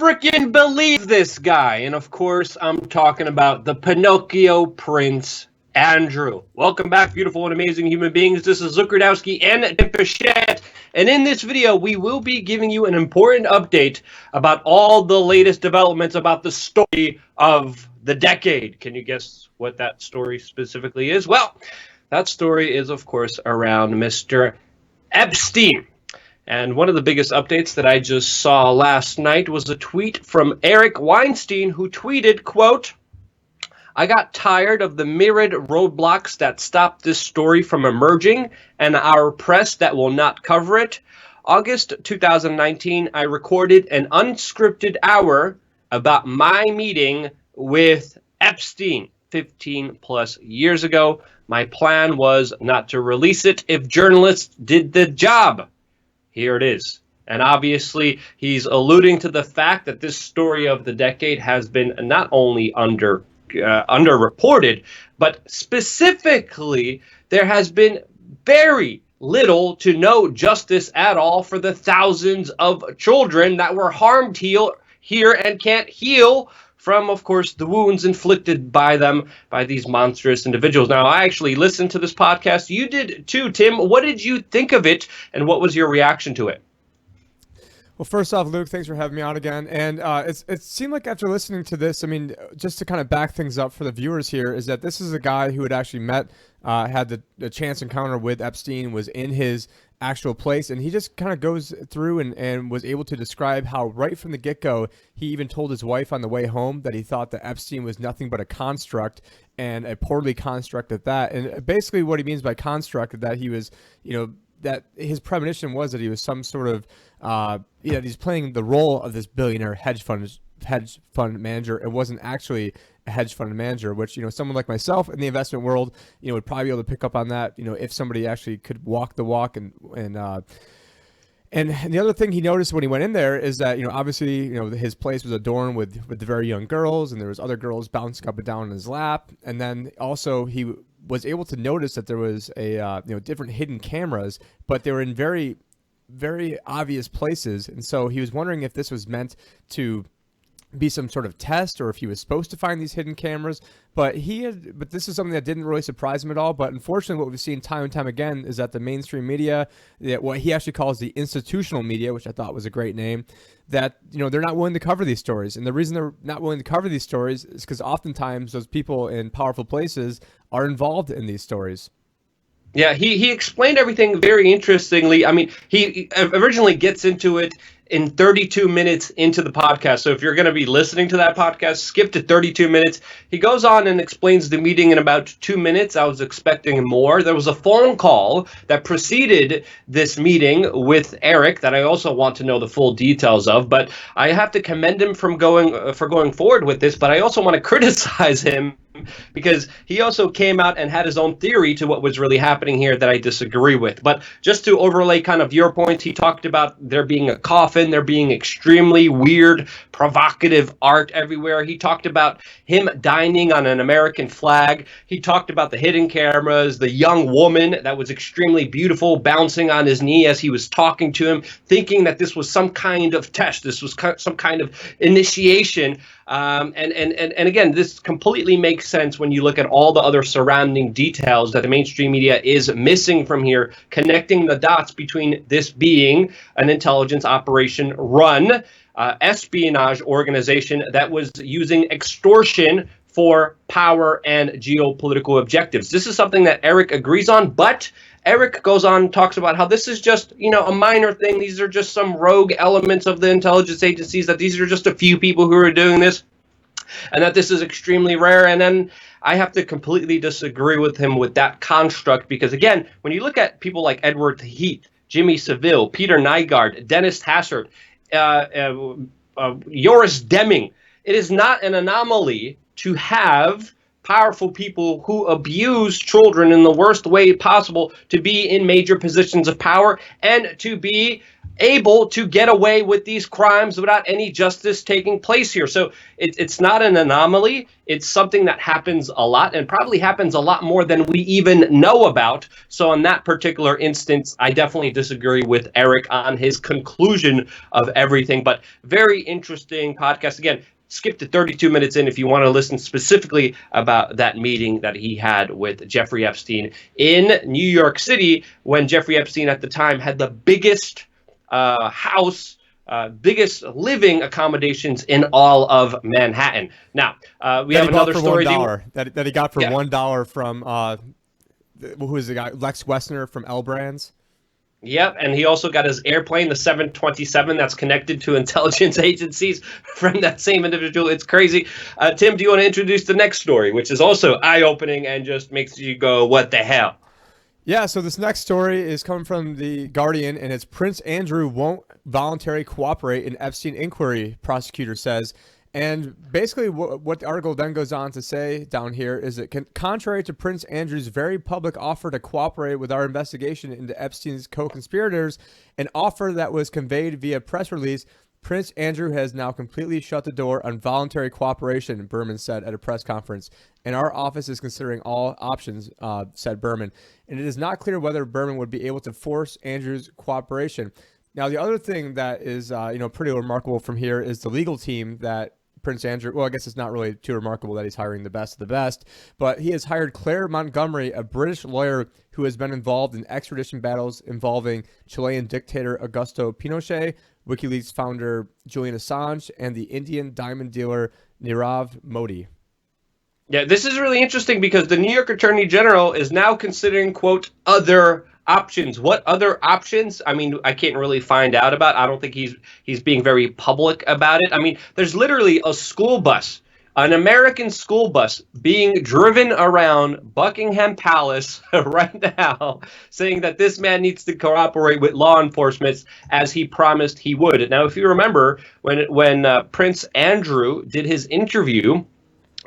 freaking believe this guy. And of course, I'm talking about the Pinocchio Prince, Andrew. Welcome back, beautiful and amazing human beings. This is Luke Radowski and Tim Pichette. And in this video, we will be giving you an important update about all the latest developments about the story of the decade. Can you guess what that story specifically is? Well, that story is, of course, around Mr. Epstein. And one of the biggest updates that I just saw last night was a tweet from Eric Weinstein, who tweeted, quote, "I got tired of the myriad roadblocks that stopped this story from emerging and our press that will not cover it. August 2019, I recorded an unscripted hour about my meeting with Epstein 15 plus years ago. My plan was not to release it if journalists did the job. Here it is." And obviously, he's alluding to the fact that this story of the decade has been not only underreported, but specifically, there has been very little to no justice at all for the thousands of children that were harmed here and can't heal from, of course, the wounds inflicted by them, by these monstrous individuals. Now, I actually listened to this podcast. You did too, Tim. What did you think of it, and what was your reaction to it? Well, first off, Luke, thanks for having me on again. And it seemed like after listening to this, I mean, just to kind of back things up for the viewers here, is that this is a guy who had actually had the chance encounter with Epstein, was in his actual place, and he just kind of goes through and was able to describe how right from the get-go, he even told his wife on the way home that he thought that Epstein was nothing but a construct, and a poorly construct at that. And basically what he means by construct, that he was, that his premonition was that he was some sort of, he's playing the role of this billionaire hedge fund manager. It wasn't actually a hedge fund manager, which, someone like myself in the investment world, would probably be able to pick up on that, if somebody actually could walk the walk. And the other thing he noticed when he went in there is that, obviously, his place was adorned with the very young girls, and there was other girls bouncing up and down in his lap. And then also he was able to notice that there was different hidden cameras, but they were in very, very obvious places. And so he was wondering if this was meant to be some sort of test, or if he was supposed to find these hidden cameras. But this is something that didn't really surprise him at all. But unfortunately, what we've seen time and time again is that the mainstream media, what he actually calls the institutional media, which I thought was a great name, that they're not willing to cover these stories. And the reason they're not willing to cover these stories is because oftentimes those people in powerful places are involved in these stories. Yeah, he explained everything very interestingly. I mean, he originally gets into it in 32 minutes into the podcast. So if you're going to be listening to that podcast, skip to 32 minutes. He goes on and explains the meeting in about 2 minutes. I was expecting more. There was a phone call that preceded this meeting with Eric that I also want to know the full details of. But I have to commend him for going forward with this. But I also want to criticize him, because he also came out and had his own theory to what was really happening here that I disagree with. But just to overlay kind of your points, he talked about there being a coffin, there being extremely weird, provocative art everywhere. He talked about him dining on an American flag. He talked about the hidden cameras, the young woman that was extremely beautiful bouncing on his knee as he was talking to him, thinking that this was some kind of test. This was some kind of initiation. And again, this completely makes sense when you look at all the other surrounding details that the mainstream media is missing from here, connecting the dots between this being an intelligence operation run espionage organization that was using extortion for power and geopolitical objectives. This is something that Eric agrees on, but Eric goes on and talks about how this is just, a minor thing. These are just some rogue elements of the intelligence agencies, that these are just a few people who are doing this, and that this is extremely rare. And then I have to completely disagree with him with that construct, because, again, when you look at people like Edward Heath, Jimmy Savile, Peter Nygard, Dennis Hassert, Joris Deming, it is not an anomaly to have powerful people who abuse children in the worst way possible to be in major positions of power and to be able to get away with these crimes without any justice taking place here. So it's not an anomaly. It's something that happens a lot and probably happens a lot more than we even know about. So in that particular instance, I definitely disagree with Eric on his conclusion of everything. But very interesting podcast. Again, skip to 32 minutes in if you want to listen specifically about that meeting that he had with Jeffrey Epstein in New York City, when Jeffrey Epstein at the time had the biggest biggest living accommodais in all of Manhattan. Now, we have another story that he got for $1 from who is the guy? Lex Wessner from L Brands. Yep, and he also got his airplane, the 727, that's connected to intelligence agencies from that same individual. It's crazy. Tim, do you want to introduce the next story, which is also eye-opening and just makes you go, what the hell? Yeah, so this next story is coming from The Guardian, and it's Prince Andrew won't voluntarily cooperate in Epstein inquiry, prosecutor says. And basically what the article then goes on to say down here is that contrary to Prince Andrew's very public offer to cooperate with our investigation into Epstein's co-conspirators, an offer that was conveyed via press release, Prince Andrew has now completely shut the door on voluntary cooperation, Berman said at a press conference. And our office is considering all options, said Berman. And it is not clear whether Berman would be able to force Andrew's cooperation. Now, the other thing that is pretty remarkable from here is the legal team that Prince Andrew, well, I guess it's not really too remarkable that he's hiring the best of the best, but he has hired Claire Montgomery, a British lawyer who has been involved in extradition battles involving Chilean dictator Augusto Pinochet, WikiLeaks founder Julian Assange, and the Indian diamond dealer Nirav Modi. Yeah, this is really interesting because the New York Attorney General is now considering, quote, other options. What other options? I mean, I can't really find out about. I don't think he's being very public about it. I mean, there's literally a school bus, an American school bus being driven around Buckingham Palace right now, saying that this man needs to cooperate with law enforcement as he promised he would. Now, if you remember, when Prince Andrew did his interview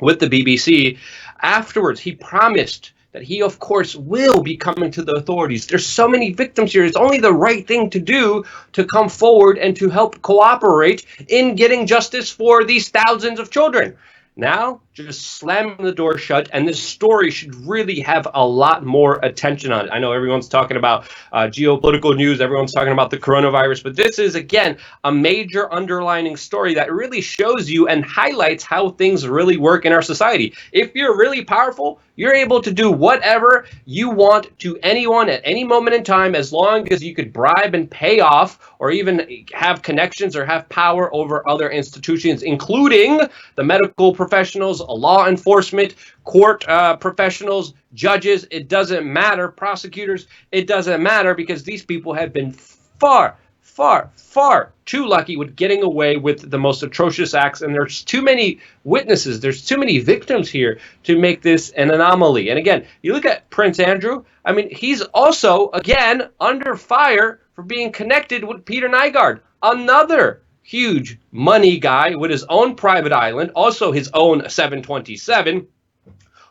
with the BBC, afterwards he promised that he, of course, will be coming to the authorities. There's so many victims here. It's only the right thing to do to come forward and to help cooperate in getting justice for these thousands of children. Now, just slamming the door shut, and this story should really have a lot more attention on it. I know everyone's talking about geopolitical news, everyone's talking about the coronavirus, but this is, again, a major underlining story that really shows you and highlights how things really work in our society. If you're really powerful, you're able to do whatever you want to anyone at any moment in time, as long as you could bribe and pay off, or even have connections or have power over other institutions, including the medical professionals, law enforcement, court professionals, judges. It doesn't matter. Prosecutors, it doesn't matter, because these people have been far too lucky with getting away with the most atrocious acts, and there's too many witnesses, there's too many victims here to make this an anomaly. And again, you look at Prince Andrew, I mean, he's also, again, under fire for being connected with Peter Nygard, another huge money guy with his own private island, also his own 727,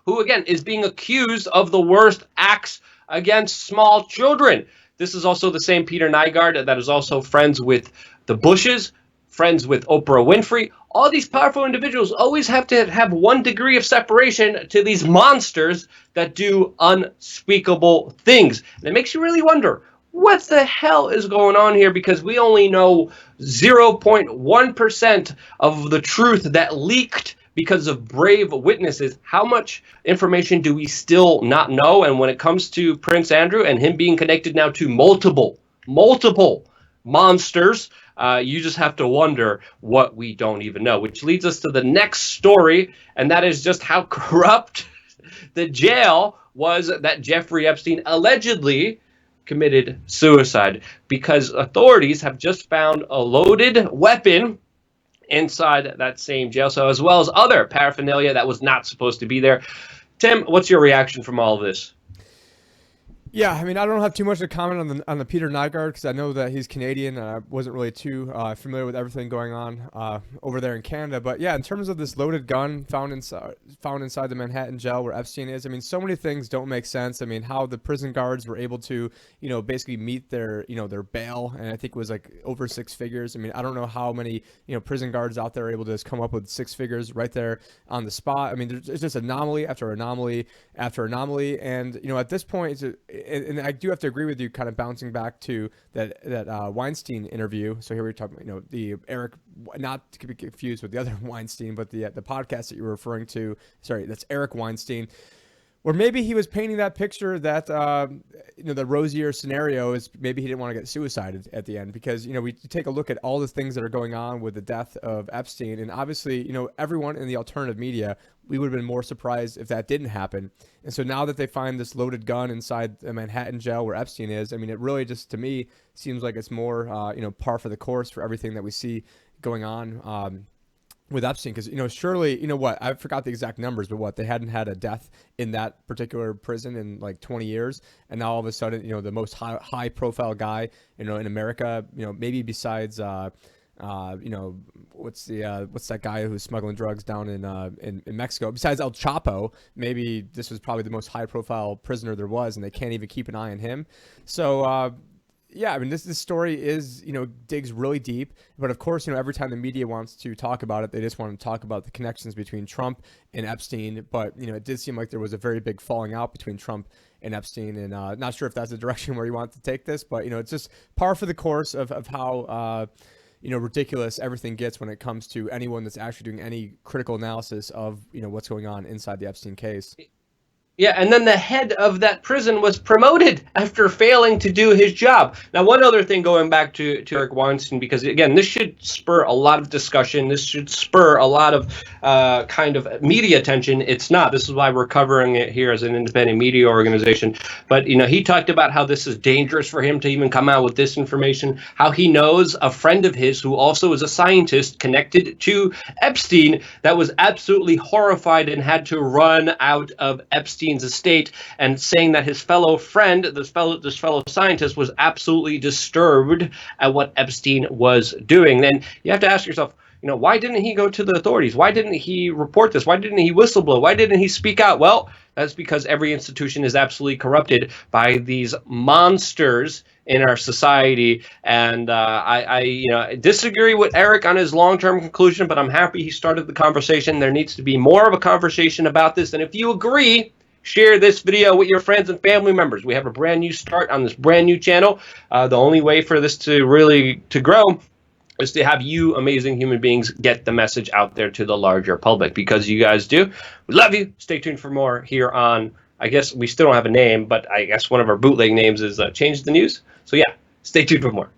who, again, is being accused of the worst acts against small children. This is also the same Peter Nygard that is also friends with the Bushes, friends with Oprah Winfrey. All these powerful individuals always have to have 1 degree of separation to these monsters that do unspeakable things. And it makes you really wonder, what the hell is going on here? Because we only know 0.1% of the truth that leaked because of brave witnesses. How much information do we still not know? And when it comes to Prince Andrew and him being connected now to multiple monsters, you just have to wonder what we don't even know, which leads us to the next story, and that is just how corrupt the jail was that Jeffrey Epstein allegedly committed suicide, because authorities have just found a loaded weapon inside that same jail cell, as well as other paraphernalia that was not supposed to be there. Tim, what's your reaction from all of this? Yeah, I mean, I don't have too much to comment on the Peter Nygard because I know that he's Canadian and I wasn't really too familiar with everything going on over there in Canada. But yeah, in terms of this loaded gun found inside the Manhattan jail where Epstein is, I mean, so many things don't make sense. I mean, how the prison guards were able to, basically meet their, their bail, and I think it was like over six figures. I mean, I don't know how many, prison guards out there are able to just come up with six figures right there on the spot. I mean, there's just anomaly after anomaly after anomaly, and at this point, and I do have to agree with you, kind of bouncing back to that Weinstein interview. So here we're talking, the Eric, not to be confused with the other Weinstein, but the podcast that you were referring to. Sorry, that's Eric Weinstein. Or maybe he was painting that picture that, the rosier scenario is maybe he didn't want to get suicided at the end because, we take a look at all the things that are going on with the death of Epstein. And obviously, everyone in the alternative media, we would have been more surprised if that didn't happen. And so now that they find this loaded gun inside the Manhattan jail where Epstein is, I mean, it really just, to me, seems like it's more, par for the course for everything that we see going on. With Epstein, because surely what, I forgot the exact numbers, but what, they hadn't had a death in that particular prison in like 20 years, and now all of a sudden the most high profile guy in America, maybe besides what's that guy who's smuggling drugs down in Mexico, besides El Chapo, maybe this was probably the most high profile prisoner there was, and they can't even keep an eye on him. So yeah, I mean, this story is, digs really deep. But of course, every time the media wants to talk about it, they just want to talk about the connections between Trump and Epstein. But, it did seem like there was a very big falling out between Trump and Epstein. And not sure if that's the direction where you want to take this. But, it's just par for the course of how, ridiculous everything gets when it comes to anyone that's actually doing any critical analysis of, what's going on inside the Epstein case. Yeah, and then the head of that prison was promoted after failing to do his job. Now, one other thing going back to Eric Weinstein, because, again, this should spur a lot of discussion. This should spur a lot of kind of media attention. It's not. This is why we're covering it here as an independent media organization. But, he talked about how this is dangerous for him to even come out with this information, how he knows a friend of his who also is a scientist connected to Epstein that was absolutely horrified and had to run out of Epstein's estate, and saying that his fellow friend, this fellow scientist, was absolutely disturbed at what Epstein was doing. Then you have to ask yourself, why didn't he go to the authorities? Why didn't he report this? Why didn't he whistleblow? Why didn't he speak out? Well, that's because every institution is absolutely corrupted by these monsters in our society. And I disagree with Eric on his long-term conclusion, but I'm happy he started the conversation. There needs to be more of a conversation about this. And if you agree, share this video with your friends and family members. We have a brand new start on this brand new channel. The only way for this to really grow is to have you amazing human beings get the message out there to the larger public, because you guys do. We love you. Stay tuned for more here on, I guess we still don't have a name, but I guess one of our bootleg names is Change the News. So yeah, stay tuned for more.